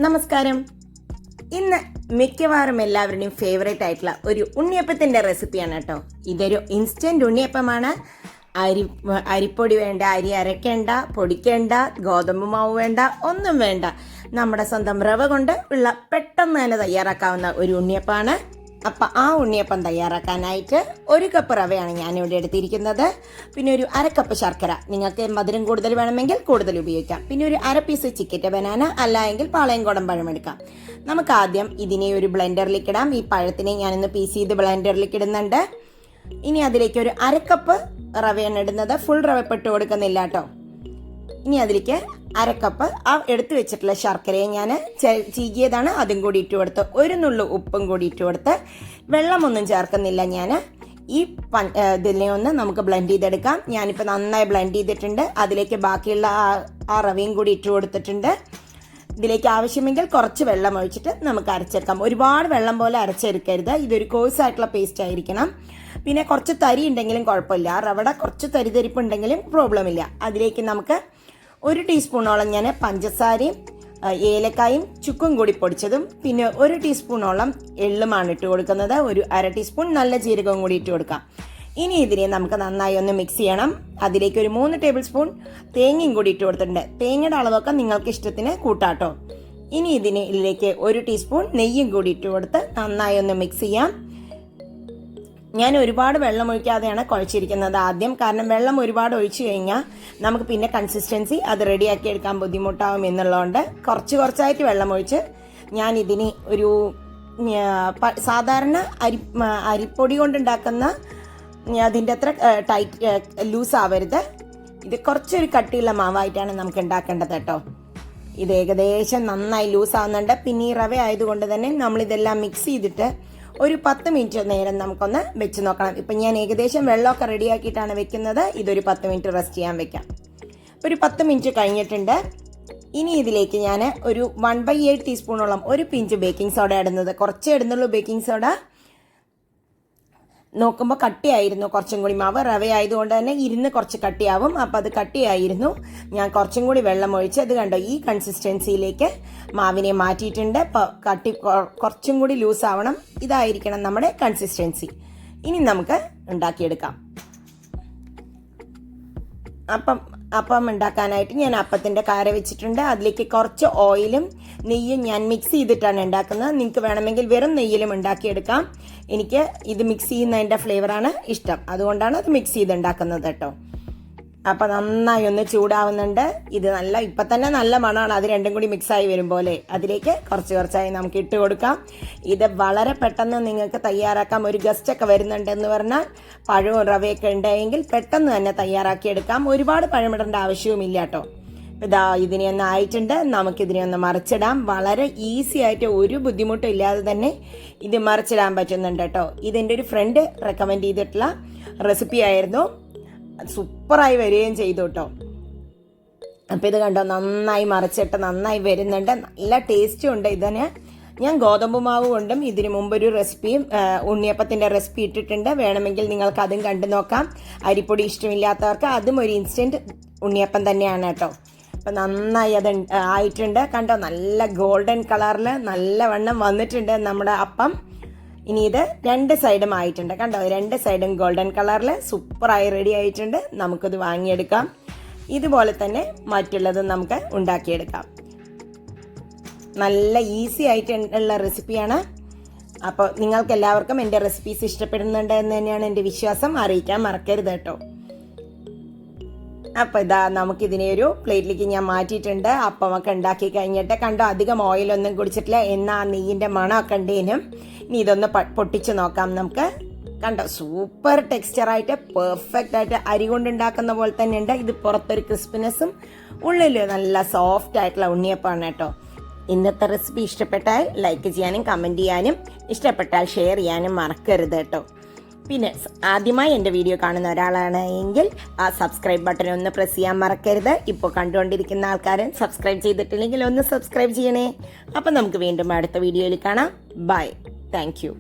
നമസ്കാരം. ഇന്ന് മിക്കവാറും എല്ലാവരുടെയും ഫേവറേറ്റ് ആയിട്ടുള്ള ഒരു ഉണ്ണിയപ്പത്തിൻ്റെ റെസിപ്പിയാണ് കേട്ടോ. ഇതൊരു ഇൻസ്റ്റൻറ്റ് ഉണ്ണിയപ്പമാണ്. അരിപ്പൊടി വേണ്ട, അരി അരയ്ക്കേണ്ട, പൊടിക്കേണ്ട, ഗോതമ്പ് മാവ് വേണ്ട, ഒന്നും വേണ്ട. നമ്മുടെ സ്വന്തം റവ കൊണ്ട് ഉള്ള പെട്ടെന്ന് തന്നെ തയ്യാറാക്കാവുന്ന ഒരു ഉണ്ണിയപ്പമാണ്. അപ്പം ആ ഉണ്ണിയപ്പം തയ്യാറാക്കാനായിട്ട് 1 കപ്പ് റവയാണ് ഞാനിവിടെ എടുത്തിരിക്കുന്നത്. പിന്നെ ഒരു 1/2 കപ്പ് ശർക്കര, നിങ്ങൾക്ക് മധുരം കൂടുതൽ വേണമെങ്കിൽ കൂടുതൽ ഉപയോഗിക്കാം. പിന്നെ ഒരു 1/2 പീസ് ചിക്കിറ്റ ബനാന, അല്ല എങ്കിൽ പാളയംകോടൻ പഴം എടുക്കാം. നമുക്ക് ആദ്യം ഇതിനെ ഒരു ബ്ലെൻഡറിലേക്ക് ഇടാം. ഈ പഴത്തിനെ ഞാനിന്ന് പീസ് ചെയ്ത് ബ്ലെൻഡറിലേക്ക് ഇടുന്നുണ്ട്. ഇനി അതിലേക്ക് ഒരു 1/2 കപ്പ് റവയാണ് ഇടുന്നത്. ഫുൾ റവ ഇട്ട് കൊടുക്കുന്നില്ല കേട്ടോ. ഇനി അതിലേക്ക് 1/2 കപ്പ് ആ എടുത്തു വെച്ചിട്ടുള്ള ശർക്കരയെ ഞാൻ ചീകിയതാണ്, അതും കൂടി ഇട്ട് കൊടുത്ത് 1 നുള്ളു ഉപ്പും കൂടി ഇട്ട് കൊടുത്ത് വെള്ളമൊന്നും ചേർക്കുന്നില്ല. ഞാൻ ഈ ഇതിനെ ഒന്ന് നമുക്ക് ബ്ലെൻഡ് ചെയ്തെടുക്കാം. ഞാനിപ്പോൾ നന്നായി ബ്ലെൻഡ് ചെയ്തിട്ടുണ്ട്. അതിലേക്ക് ബാക്കിയുള്ള ആ റവയും കൂടി ഇട്ട് കൊടുത്തിട്ടുണ്ട്. ഇതിലേക്ക് ആവശ്യമെങ്കിൽ കുറച്ച് വെള്ളം ഒഴിച്ചിട്ട് നമുക്ക് അരച്ചെടുക്കാം. ഒരുപാട് വെള്ളം പോലെ അരച്ചെടുക്കരുത്. ഇതൊരു കോഴ്സായിട്ടുള്ള പേസ്റ്റ് ആയിരിക്കണം. പിന്നെ കുറച്ച് തരി ഉണ്ടെങ്കിലും കുഴപ്പമില്ല. റവയുടെ കുറച്ച് തരിതരിപ്പ് ഉണ്ടെങ്കിലും പ്രോബ്ലം ഇല്ല. അതിലേക്ക് നമുക്ക് 1 ടീസ്പൂണോളം ഞാൻ പഞ്ചസാരയും ഏലക്കായും ചുക്കും കൂടി പൊടിച്ചതും പിന്നെ 1 ടീസ്പൂണോളം എള്ളുമാണ് ഇട്ട് കൊടുക്കുന്നത്. ഒരു 1/2 ടീസ്പൂൺ നല്ല ജീരകവും കൂടി ഇട്ട് കൊടുക്കാം. ഇനി ഇതിനെ നമുക്ക് നന്നായി ഒന്ന് മിക്സ് ചെയ്യണം. അതിലേക്ക് ഒരു 3 ടേബിൾ സ്പൂൺ തേങ്ങയും കൂടി ഇട്ട് കൊടുത്തിട്ടുണ്ട്. തേങ്ങയുടെ അളവൊക്കെ നിങ്ങൾക്ക് ഇഷ്ടത്തിന് കൂട്ടാട്ടോ. ഇനി ഇതിലേക്ക് 1 ടീസ്പൂൺ നെയ്യും കൂടി ഇട്ട് കൊടുത്ത് നന്നായി ഒന്ന് മിക്സ് ചെയ്യാം. ഞാൻ ഒരുപാട് വെള്ളം ഒഴിക്കാതെയാണ് കുഴച്ചിരിക്കുന്നത് ആദ്യം. കാരണം വെള്ളം ഒരുപാട് ഒഴിച്ചു കഴിഞ്ഞാൽ നമുക്ക് പിന്നെ കൺസിസ്റ്റൻസി അത് റെഡിയാക്കി എടുക്കാൻ ബുദ്ധിമുട്ടാവും എന്നുള്ളതുകൊണ്ട് കുറച്ചായിട്ട് വെള്ളം ഒഴിച്ച് ഞാൻ ഇതിന് ഒരു സാധാരണ അരിപ്പൊടി കൊണ്ടുണ്ടാക്കുന്ന അതിൻ്റെ അത്ര ടൈറ്റ് ലൂസ് ആവരുത്. ഇത് കുറച്ചൊരു കട്ടിയുള്ള മാവായിട്ടാണ് നമുക്ക് ഉണ്ടാക്കേണ്ടത് കേട്ടോ. ഇത് ഏകദേശം നന്നായി ലൂസ് ആവുന്നുണ്ട്. പിന്നെ ഈ റവ ആയതുകൊണ്ട് തന്നെ നമ്മളിതെല്ലാം മിക്സ് ചെയ്തിട്ട് ഒരു 10 മിനിറ്റ് നേരം നമുക്കൊന്ന് വെച്ച് നോക്കണം. ഇപ്പം ഞാൻ ഏകദേശം വെള്ളമൊക്കെ റെഡിയാക്കിയിട്ടാണ് വെക്കുന്നത്. ഇതൊരു 10 മിനിറ്റ് റെസ്റ്റ് ചെയ്യാൻ വെക്കാം. ഒരു 10 മിനിറ്റ് കഴിഞ്ഞിട്ടുണ്ട്. ഇനി ഇതിലേക്ക് ഞാൻ ഒരു 1/8 ടീസ്പൂണോളം 1 പിഞ്ച് ബേക്കിംഗ് സോഡ ഇടുന്നത്. കുറച്ചേ ഇടുന്നുള്ളൂ ബേക്കിംഗ് സോഡ. നോക്കുമ്പോൾ കട്ടിയായിരുന്നു കുറച്ചും കൂടി മാവ്. റവ ആയതുകൊണ്ട് തന്നെ ഇരുന്ന് കുറച്ച് കട്ടിയാവും. അപ്പോൾ അത് കട്ടിയായിരുന്നു. ഞാൻ കുറച്ചും കൂടി വെള്ളം ഒഴിച്ച് അത് കണ്ടോ ഈ കൺസിസ്റ്റൻസിയിലേക്ക് മാവിനെ മാറ്റിയിട്ടുണ്ട്. കട്ടി കുറച്ചും കൂടി ലൂസ് ആവണം. ഇതായിരിക്കണം നമ്മുടെ കൺസിസ്റ്റൻസി. ഇനി നമുക്ക് ഉണ്ടാക്കിയെടുക്കാം. അപ്പം ഉണ്ടാക്കാനായിട്ട് ഞാൻ അപ്പത്തിൻ്റെ കാര വെച്ചിട്ടുണ്ട്. അതിലേക്ക് കുറച്ച് ഓയിലും നെയ്യും ഞാൻ മിക്സ് ചെയ്തിട്ടാണ് ഉണ്ടാക്കുന്നത്. നിങ്ങൾക്ക് വേണമെങ്കിൽ വെറും നെയ്യിലും ഉണ്ടാക്കിയെടുക്കാം. എനിക്ക് ഇത് മിക്സ് ചെയ്യുന്നതിൻ്റെ ഫ്ലേവറാണ് ഇഷ്ടം, അതുകൊണ്ടാണ് അത് മിക്സ് ചെയ്ത് ഉണ്ടാക്കുന്നത് കേട്ടോ. അപ്പം നന്നായി ഒന്ന് ചൂടാവുന്നുണ്ട്. ഇത് ഇപ്പം തന്നെ നല്ല മണമാണ്. അത് രണ്ടും കൂടി മിക്സായി വരും പോലെ അതിലേക്ക് കുറച്ചായി നമുക്ക് ഇട്ട് കൊടുക്കാം. ഇത് വളരെ പെട്ടെന്ന് നിങ്ങൾക്ക് തയ്യാറാക്കാം. ഒരു ഗസ്റ്റൊക്കെ വരുന്നുണ്ടെന്ന് പറഞ്ഞാൽ പഴവും റവയൊക്കെ ഉണ്ടെങ്കിൽ പെട്ടെന്ന് തന്നെ തയ്യാറാക്കിയെടുക്കാം. ഒരുപാട് പഴമിടേണ്ട ആവശ്യവുമില്ല കേട്ടോ. ഇതാ ഇതിനെ ഒന്ന് ആയിട്ടുണ്ട്. നമുക്കിതിനെ ഒന്ന് മറിച്ചിടാം. വളരെ ഈസി ആയിട്ട് ഒരു ബുദ്ധിമുട്ടും ഇല്ലാതെ തന്നെ ഇത് മറിച്ചിടാൻ പറ്റുന്നുണ്ട് കേട്ടോ. ഇതെൻ്റെ ഒരു ഫ്രണ്ട് റെക്കമെൻഡ് ചെയ്തിട്ടുള്ള റെസിപ്പി ആയിരുന്നു. സൂപ്പറായി വരികയും ചെയ്തു കേട്ടോ. അപ്പം ഇത് കണ്ടോ നന്നായി മറിച്ചിട്ട് നന്നായി വരുന്നുണ്ട്. നല്ല ടേസ്റ്റും ഉണ്ട്. ഇതിന് ഞാൻ ഗോതമ്പ് മാവ് കൊണ്ടും ഇതിന് മുമ്പൊരു റെസിപ്പിയും ഉണ്ണിയപ്പത്തിൻ്റെ റെസിപ്പി ഇട്ടിട്ടുണ്ട്. വേണമെങ്കിൽ നിങ്ങൾക്ക് അതും കണ്ടു നോക്കാം. അരിപ്പൊടി ഇഷ്ടമില്ലാത്തവർക്ക് അതും ഒരു ഇൻസ്റ്റൻറ്റ് ഉണ്ണിയപ്പം തന്നെയാണ് കേട്ടോ. അപ്പം നന്നായി അത് ആയിട്ടുണ്ട്. കണ്ടോ നല്ല ഗോൾഡൻ കളറിൽ നല്ല വണ്ണം വന്നിട്ടുണ്ട് നമ്മുടെ അപ്പം. ഇനി ഇത് 2 സൈഡും ആയിട്ടുണ്ട്. കണ്ടോ 2 സൈഡും ഗോൾഡൻ കളറിൽ സൂപ്പറായി റെഡി ആയിട്ടുണ്ട്. നമുക്കത് വാങ്ങിയെടുക്കാം. ഇതുപോലെ തന്നെ മറ്റുള്ളതും നമുക്ക് ഉണ്ടാക്കിയെടുക്കാം. നല്ല ഈസി ആയിട്ടുള്ള റെസിപ്പിയാണ്. അപ്പോൾ നിങ്ങൾക്ക് എല്ലാവർക്കും എൻ്റെ റെസിപ്പീസ് ഇഷ്ടപ്പെടുന്നുണ്ട് എന്ന് തന്നെയാണ് എൻ്റെ വിശ്വാസം. അറിയിക്കാൻ മറക്കരുത് കേട്ടോ. അപ്പോൾ ഇതാ നമുക്കിതിനെ ഒരു പ്ലേറ്റിലേക്ക് ഞാൻ മാറ്റിയിട്ടുണ്ട്. അപ്പമൊക്കെ ഉണ്ടാക്കി കഴിഞ്ഞിട്ട് കണ്ടോ അധികം ഓയിലൊന്നും കുടിച്ചിട്ടില്ല. എന്നാൽ നെയ്യിൻ്റെ മണമൊക്കെ ഉണ്ടേനും. ഇനി ഇതൊന്ന് പൊട്ടിച്ച് നോക്കാം നമുക്ക്. കണ്ടോ സൂപ്പർ ടെക്സ്ചറായിട്ട് പെർഫെക്റ്റ് ആയിട്ട് അരി കൊണ്ടുണ്ടാക്കുന്ന പോലെ തന്നെ ഉണ്ട്. ഇത് പുറത്തൊരു ക്രിസ്പിനെസ്സും ഉള്ളിൽ നല്ല സോഫ്റ്റ് ആയിട്ടുള്ള ഉണ്ണിയപ്പമാണ് കേട്ടോ. ഇന്നത്തെ റെസിപ്പി ഇഷ്ടപ്പെട്ടാൽ ലൈക്ക് ചെയ്യാനും കമൻറ്റ് ചെയ്യാനും ഇഷ്ടപ്പെട്ടാൽ ഷെയർ ചെയ്യാനും മറക്കരുത് കേട്ടോ. പിന്നെ ആദ്യമായി എൻ്റെ വീഡിയോ കാണുന്ന ഒരാളാണ് എങ്കിൽ ആ സബ്സ്ക്രൈബ് ബട്ടൺ ഒന്ന് പ്രസ് ചെയ്യാൻ മറക്കരുത്. ഇപ്പോൾ കണ്ടുകൊണ്ടിരിക്കുന്ന ആൾക്കാരും സബ്സ്ക്രൈബ് ചെയ്തിട്ടില്ലെങ്കിൽ ഒന്ന് സബ്സ്ക്രൈബ് ചെയ്യണേ. അപ്പം നമുക്ക് വീണ്ടും അടുത്ത വീഡിയോയിൽ കാണാം. ബൈ. Thank you.